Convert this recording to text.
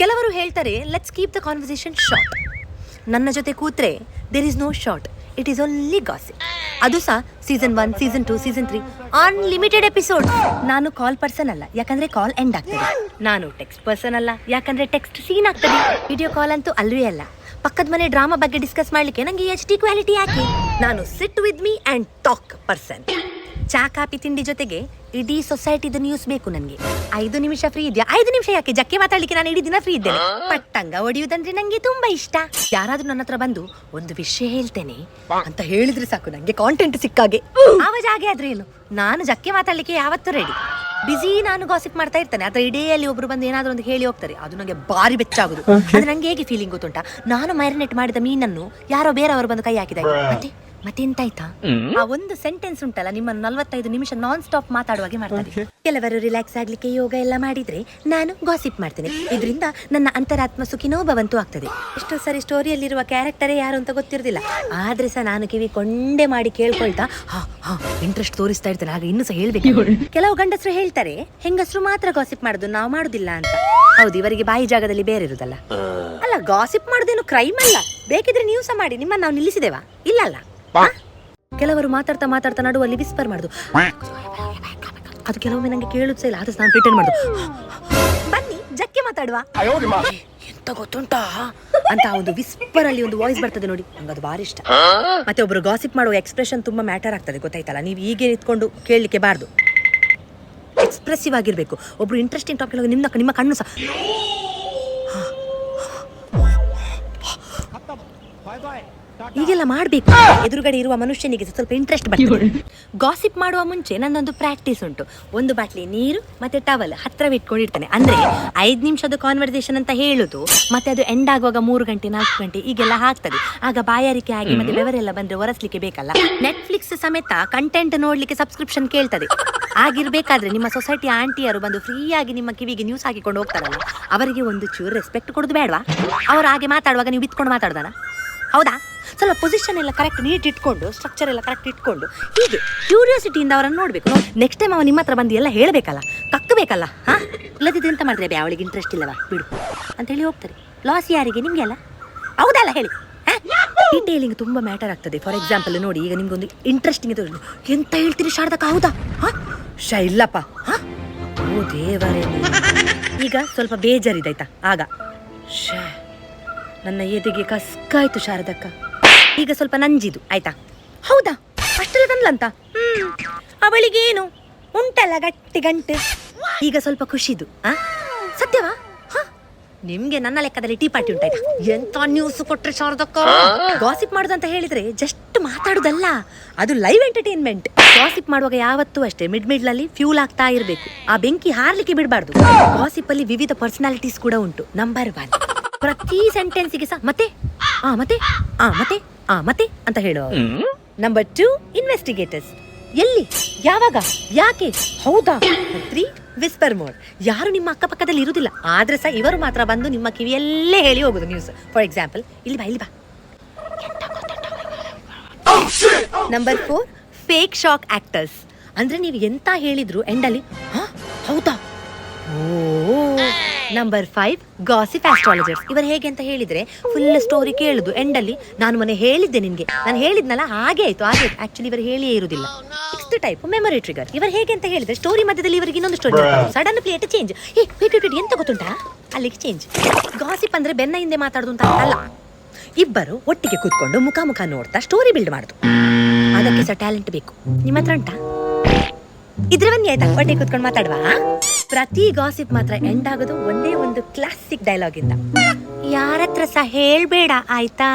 ಕೆಲವರು ಹೇಳ್ತಾರೆ let's keep the conversation short. ನನ್ನ ಜೊತೆ ಕೂತ್ರೆ there is no short, it is only gossip. ಅದು ಸಹ season 1, season 2, season 3 unlimited episode. ನಾನು ಕಾಲ್ ಪರ್ಸನ್ ಅಲ್ಲ, ಯಾಕಂದ್ರೆ ಕಾಲ್ ಎಂಡ್ ಆಗ್ತದೆ. ನಾನು ಟೆಕ್ಸ್ಟ್ ಪರ್ಸನ್ ಅಲ್ಲ, ಯಾಕಂದ್ರೆ ಟೆಕ್ಸ್ಟ್ ಸೀನ್ ಆಗ್ತದೆ. ವಿಡಿಯೋ ಕಾಲ್ ಅಂತೂ ಅಲ್ವೇ ಅಲ್ಲ. ಪಕ್ಕದ ಮನೆ ಡ್ರಾಮಾ ಬಗ್ಗೆ ಡಿಸ್ಕಸ್ ಮಾಡ್ಲಿಕ್ಕೆ ನಂಗೆ HD ಕ್ವಾಲಿಟಿ ಯಾಕೆ? ನಾನು sit with me and talk person. ಚಾ ಕಾಪಿ ತಿಂಡಿ ಜೊತೆಗೆ ಇಡೀ ಸೊಸೈಟಿದ ನ್ಯೂಸ್ ಬೇಕು ನನಗೆ. 5 ನಿಮಿಷ ಫ್ರೀ ಇದೆಯಾ? 5 ನಿಮಿಷ ಯಾಕೆ, ಜಕ್ಕೆ ಮಾತಾಡ್ಲಿಕ್ಕೆ ನಾನು ಇಡೀ ದಿನ ಫ್ರೀ ಇದ್ದೇನೆ. ಪಟ್ಟಂಗ ಹೊಡಿಯುವುದಂದ್ರೆ ನಂಗೆ ತುಂಬಾ ಇಷ್ಟ. ಯಾರಾದ್ರೂ ನನ್ನ ಹತ್ರ ಬಂದು ಒಂದು ವಿಷಯ ಹೇಳ್ತೇನೆ ಅಂತ ಹೇಳಿದ್ರೆ ಸಾಕು, ನಂಗೆ ಕಾಂಟೆಂಟ್ ಸಿಕ್ಕಾಗೆ. ಆವಾಜ ಹಾಗೆ ಆದ್ರೆ ಏನು, ನಾನು ಜಕ್ಕೆ ಮಾತಾಡ್ಲಿಕ್ಕೆ ಯಾವತ್ತೂ ರೆಡಿ. ಬಿಸಿ ನಾನು ಗಾಸಿಪ್ ಮಾಡ್ತಾ ಇರ್ತೇನೆ, ಅದ್ರ ಇಡೀಯಲ್ಲಿ ಒಬ್ರು ಬಂದು ಏನಾದ್ರೂ ಒಂದು ಹೇಳಿ ಹೋಗ್ತಾರೆ, ಅದು ನಂಗೆ ಬಾರಿ ಬೆಚ್ಚಾಗುದು. ಅದು ನಂಗೆ ಹೇಗೆ ಫೀಲಿಂಗ್ ಗೊತ್ತುಂಟಾ? ನಾನು ಮ್ಯಾರಿನೇಟ್ ಮಾಡಿದ ಮೀನನ್ನು ಯಾರೋ ಬೇರೆಯವರು ಬಂದು ಕೈ ಹಾಕಿದಾಗ ಮತ್ತೆಂತಾಯ್ತಾ? ಆ ಒಂದು ಸೆಂಟೆನ್ಸ್ ಉಂಟಲ್ಲ, ನಿಮ್ಮನ್ನು 45 ನಿಮಿಷ ನಾನ್ ಸ್ಟಾಪ್ ಮಾತಾಡುವಾಗೆ ಮಾಡ್ತಾರೆ. ಕೆಲವರು ರಿಲ್ಯಾಕ್ಸ್ ಆಗ್ಲಿಕ್ಕೆ ಯೋಗ ಎಲ್ಲ ಮಾಡಿದ್ರೆ, ನಾನು ಗಾಸಿಪ್ ಮಾಡ್ತೇನೆ. ಇದರಿಂದ ನನ್ನ ಅಂತರಾತ್ಮ ಸುಖಿನೋ ಭವಂತು ಆಗ್ತದೆ. ಎಷ್ಟೋ ಸರಿ ಸ್ಟೋರಿಯಲ್ಲಿರುವ ಕ್ಯಾರೆಕ್ಟರೇ ಯಾರು ಅಂತ ಗೊತ್ತಿರೋದಿಲ್ಲ, ಆದ್ರೆ ಸಹ ನಾನು ಕಿವಿ ಕೊಂಡೆ ಮಾಡಿ ಕೇಳ್ಕೊಳ್ತಾ ಇಂಟ್ರೆಸ್ಟ್ ತೋರಿಸ್ತಾ ಇರ್ತೇನೆ. ಆಗ ಇನ್ನೂ ಸಹ ಹೇಳ್ಬೇಕು. ಕೆಲವು ಗಂಡಸರು ಹೇಳ್ತಾರೆ ಹೆಂಗಸರು ಮಾತ್ರ ಗಾಸಿಪ್ ಮಾಡುದು, ನಾವು ಮಾಡುದಿಲ್ಲ ಅಂತ. ಹೌದು, ಇವರಿಗೆ ಬಾಯಿ ಜಾಗದಲ್ಲಿ ಬೇರೆ ಇರುದಲ್ಲ. ಅಲ್ಲ, ಗಾಸಿಪ್ ಮಾಡುದೇನು ಕ್ರೈಮ್ ಅಲ್ಲ. ಬೇಕಿದ್ರೆ ನೀವು ಸಹ ಮಾಡಿ, ನಿಮ್ಮನ್ನು ನಾವು ನಿಲ್ಲಿಸಿದೇವಾ? ಇಲ್ಲ ಅಲ್ಲ. ಕೆಲವರು ಮಾತಾಡ್ತಾ ಮಾತಾಡ್ತಾ ನಡುವಲ್ಲಿ ವಿಸ್ಪರ್ ಮಾಡುದು, ಅದು ಕೆಲವೊಮ್ಮೆ ನಂಗೆ ಕೇಳುತ್ತ ಇಲ್ಲ. ಆದ್ರೆ ನಾನು ಪ್ರಿಟೆಂಡ್ ಮಾಡುದು, ಬನ್ನಿ ಜಕ್ಕೆ ಮಾತಾಡುವ, ಎಂತ ಗೊತ್ತುಂಟಾ ಅಂತ ಒಂದು ವಿಸ್ಪರ್ ಅಲ್ಲಿ ಒಂದು ವಾಯ್ಸ್ ಬರ್ತದೆ ನೋಡಿ, ನಂಗೆ ಅದು ಭಾರಿ ಇಷ್ಟ. ಮತ್ತೆ ಒಬ್ರು ಗಾಸಿಪ್ ಮಾಡುವ ಎಕ್ಸ್ಪ್ರೆಷನ್ ತುಂಬಾ ಮ್ಯಾಟರ್ ಆಗ್ತದೆ, ಗೊತ್ತಾಯ್ತಲ್ಲ? ನೀವು ಹೀಗೆ ನಿಂತ್ಕೊಂಡು ಕೇಳಲಿಕ್ಕೆ ಬಾರ್ದು, ಎಕ್ಸ್ಪ್ರೆಸಿವ್ ಆಗಿರ್ಬೇಕು. ಒಬ್ರು ಇಂಟ್ರೆಸ್ಟಿಂಗ್ ಟಾಪಿಕ್ ನಿಮ್ಮ ಕಣ್ಣು ಸಹ ಹೀಗೆಲ್ಲ ಮಾಡ್ಬೇಕು. ಎದುರುಗಡೆ ಇರುವ ಮನುಷ್ಯನಿಗೆ ಸ್ವಲ್ಪ ಇಂಟ್ರೆಸ್ಟ್ ಬರ್ತದೆ. ಗಾಸಿಪ್ ಮಾಡುವ ಮುಂಚೆ ನನ್ನೊಂದು ಪ್ರಾಕ್ಟೀಸ್ ಉಂಟು. ಒಂದು ಬಾಟ್ಲಿ ನೀರು ಮತ್ತೆ ಟವಲ್ ಹತ್ರವಿಟ್ಕೊಂಡಿರ್ತೇನೆ. ಅಂದ್ರೆ 5 ನಿಮಿಷದ ಕಾನ್ವರ್ಸೇಷನ್ ಅಂತ ಹೇಳುದು, ಮತ್ತೆ ಅದು ಎಂಡ್ ಆಗುವಾಗ 3 ಗಂಟೆ 4 ಗಂಟೆ ಈಗೆಲ್ಲ ಆಗ್ತದೆ. ಆಗ ಬಾಯಾರಿಕೆ ಆಗಿ ಮತ್ತೆ ಬೆವರೆಲ್ಲ ಬಂದ್ರೆ ಒರೆಸ್ಲಿಕ್ಕೆ ಬೇಕಲ್ಲ. ನೆಟ್ಫ್ಲಿಕ್ಸ್ ಸಮೇತ ಕಂಟೆಂಟ್ ನೋಡ್ಲಿಕ್ಕೆ ಸಬ್ಸ್ಕ್ರಿಪ್ಷನ್ ಕೇಳ್ತದೆ. ಆಗಿರ್ಬೇಕಾದ್ರೆ ನಿಮ್ಮ ಸೊಸೈಟಿ ಆಂಟಿಯರು ಬಂದು ಫ್ರೀ ಆಗಿ ನಿಮ್ಮ ಕಿವಿಗೆ ನ್ಯೂಸ್ ಹಾಕಿಕೊಂಡು ಹೋಗ್ತಾರಲ್ಲ, ಅವರಿಗೆ ಒಂದು ಚೂರು ರೆಸ್ಪೆಕ್ಟ್ ಕೊಡೋದು ಬೇಡವಾ? ಅವ್ರು ಹಾಗೆ ಮಾತಾಡುವಾಗ ನೀವು ಬಿತ್ಕೊಂಡು ಮಾತಾಡ್ದಾನ? ಹೌದಾ? ಸ್ವಲ್ಪ ಪೊಸಿಷನ್ ಎಲ್ಲ ಕರೆಕ್ಟ್ ನೀಟ್ ಇಟ್ಕೊಂಡು, ಸ್ಟ್ರಕ್ಚರ್ ಎಲ್ಲ ಕರೆಕ್ಟ್ ಇಟ್ಕೊಂಡು, ಹೀಗೆ ಕ್ಯೂರಿಯಾಸಿಟಿಯಿಂದ ಅವರನ್ನು ನೋಡ್ಬೇಕು. ನೆಕ್ಸ್ಟ್ ಟೈಮ್ ಅವ ನಿಮ್ಮ ಹತ್ರ ಬಂದು ಎಲ್ಲ ಹೇಳಬೇಕಲ್ಲ, ಕಕ್ಕಬೇಕಲ್ಲ. ಇಲ್ಲದಿದ್ದು ಎಂತ ಮಾಡಿದ್ರೆ ಅವಳಿಗೆ ಇಂಟ್ರೆಸ್ಟ್ ಇಲ್ಲವಾ ಬಿಡು ಅಂತ ಹೇಳಿ ಹೋಗ್ತಾರೆ. ಲಾಸ್ ಯಾರಿಗೆ? ನಿಮ್ಗೆ ಅಲ್ಲ. ಹೌದಲ್ಲ ಹೇಳಿ. ಡೀಟೇಲಿಂಗ್ ತುಂಬಾ ಮ್ಯಾಟರ್ ಆಗ್ತದೆ. ಫಾರ್ ಎಕ್ಸಾಂಪಲ್ ನೋಡಿ, ಈಗ ನಿಮ್ಗೊಂದು ಇಂಟ್ರೆಸ್ಟಿಂಗ್ ಎಂತ ಹೇಳ್ತೀರಿ ಶಾರದಕ್ಕ? ಹೌದಾ? ಇಲ್ಲಪ್ಪ. ಓ ದೇವರೇ. ಈಗ ಸ್ವಲ್ಪ ಬೇಜಾರಿದಾಯ್ತಾ? ಆಗ ನನ್ನ ಎದೆಗೆ ಕಸ್ಕಾಯ್ತು ಶಾರದಕ್ಕ. ಈಗ ಸ್ವಲ್ಪ ನಂಜಿದು ಆಯ್ತಾ? ಹೌದಾ? ಅಷ್ಟೆಲ್ಲ ತಂದ್ಲಂತ? ಅವಳಿಗೇನು ಉಂಟಲ್ಲ ಗಟ್ಟಿ ಗಂಟು. ಈಗ ಸ್ವಲ್ಪ ಖುಷಿದು. ಸತ್ಯವಾ? ನಿಮ್ಗೆ ನನ್ನ ಲೆಕ್ಕದಲ್ಲಿ ಟೀ ಪಾರ್ಟಿ ಉಂಟಾಯ್ತಾ? ಎಂತ ನ್ಯೂಸ್ ಕೊಟ್ರೆ ಶಾರದಕ್ಕ. ಗಾಸಿಪ್ ಮಾಡುದಂತ ಹೇಳಿದ್ರೆ ಜಸ್ಟ್ ಮಾತಾಡುದಲ್ಲ, ಅದು ಲೈವ್ ಎಂಟರ್ಟೈನ್ಮೆಂಟ್. ಗಾಸಿಪ್ ಮಾಡುವಾಗ ಯಾವತ್ತೂ ಅಷ್ಟೇ ಮಿಡ್ಲಲ್ಲಿ ಫ್ಯೂಲ್ ಆಗ್ತಾ ಇರಬೇಕು. ಆ ಬೆಂಕಿ ಹಾರ್ಲಿಕ್ಕೆ ಬಿಡಬಾರ್ದು. ಗಾಸಿಪ್ ಅಲ್ಲಿ ವಿವಿಧ ಪರ್ಸನಾಲಿಟೀಸ್ ಕೂಡ ಉಂಟು. ನಂಬರ್ 1, ಪ್ರತಿ ಸೆಂಟೆನ್ಸಿಗೆ ಸಹ ಮತ್ತೆ ಮತ್ತೆ ಅಂತ ಹೇಳುವ. ನಂಬರ್ 2, ಇನ್ವೆಸ್ಟಿಗೇಟರ್ಸ್. ಎಲ್ಲಿ, ಯಾವಾಗ, ಯಾಕೆ, ಹೌದಾ. 3, ವಿಸ್ಪರ್ ಮೋಡ್. ಯಾರು ನಿಮ್ಮ ಅಕ್ಕಪಕ್ಕದಲ್ಲಿ ಇರುವುದಿಲ್ಲ, ಆದ್ರೆ ಸಹ ಇವರು ಮಾತ್ರ ಬಂದು ನಿಮ್ಮ ಕಿವಿಯಲ್ಲೇ ಹೇಳಿ ಹೋಗುದು ನ್ಯೂಸ್. ಫಾರ್ ಎಕ್ಸಾಂಪಲ್, ಇಲ್ಲಿ ಬಾ. Number 4, fake shock actors. ಅಂದ್ರೆ ನೀವು ಎಂತ ಹೇಳಿದ್ರು ಎಂಡಲ್ಲಿ ಹೌದಾ. Number 5, gossip astrologers. ಇವರು ಹೇಗೆ ಅಂತ ಹೇಳಿದ್ರೆ ಫುಲ್ ಸ್ಟೋರಿ ಕೇಳುದು, ಎಂಡಲ್ಲಿ ನಾನು ಮೊನ್ನೆ ಹೇಳಿದ್ದೆ ನಿನ್ಗೆ, ನಾನು ಹೇಳಿದ್ನಲ್ಲ ಹಾಗೆ ಆಯ್ತು. ಆಕ್ಚುಲಿ ಇವರು ಹೇಳಿಯೇ ಇರುವುದಿಲ್ಲ. 6th type, memory trigger. ಇವರು ಹೇಗೆ ಅಂತ ಹೇಳಿದ್ರೆ ಸ್ಟೋರಿ ಮಧ್ಯದಲ್ಲಿ ಇವರಿಗೆ ಇನ್ನೊಂದು ಸ್ಟೋರಿ ಸಡನ್ ಪ್ಲೇಟ್ ಚೇಂಜ್. ಎಂತ ಗೊತ್ತುಂಟಾ, ಅಲ್ಲಿಗೆ ಚೇಂಜ್. ಗಾಸಿಪ್ ಅಂದ್ರೆ ಬೆನ್ನ ಹಿಂದೆ ಮಾತಾಡುದು ಅಂತ ಅಲ್ಲ, ಇಬ್ಬರು ಒಟ್ಟಿಗೆ ಕೂತ್ಕೊಂಡು ಮುಖ ನೋಡ್ತಾ ಸ್ಟೋರಿ ಬಿಲ್ಡ್ ಮಾಡುದು. ಅದಕ್ಕೆ ಸಹ ಟ್ಯಾಲೆಂಟ್ ಬೇಕು. ನಿಮ್ಮ ಹತ್ರ ಉಂಟಾ? ಇದ್ರೆ ಬನ್ನಿ ಆಯ್ತಾ, ಒಟ್ಟಿಗೆ ಕೂತ್ಕೊಂಡು ಮಾತಾಡುವ. ಪ್ರತಿ ಗಾಸಿಪ್ ಮಾತ್ರ ಎಂಡ್ ಆಗೋದು ಒಂದೇ ಒಂದು ಕ್ಲಾಸಿಕ್ ಡೈಲಾಗ್ ಇಂದ. ಯಾರತ್ರ ಸಹ ಹೇಳ್ಬೇಡ ಆಯ್ತಾ.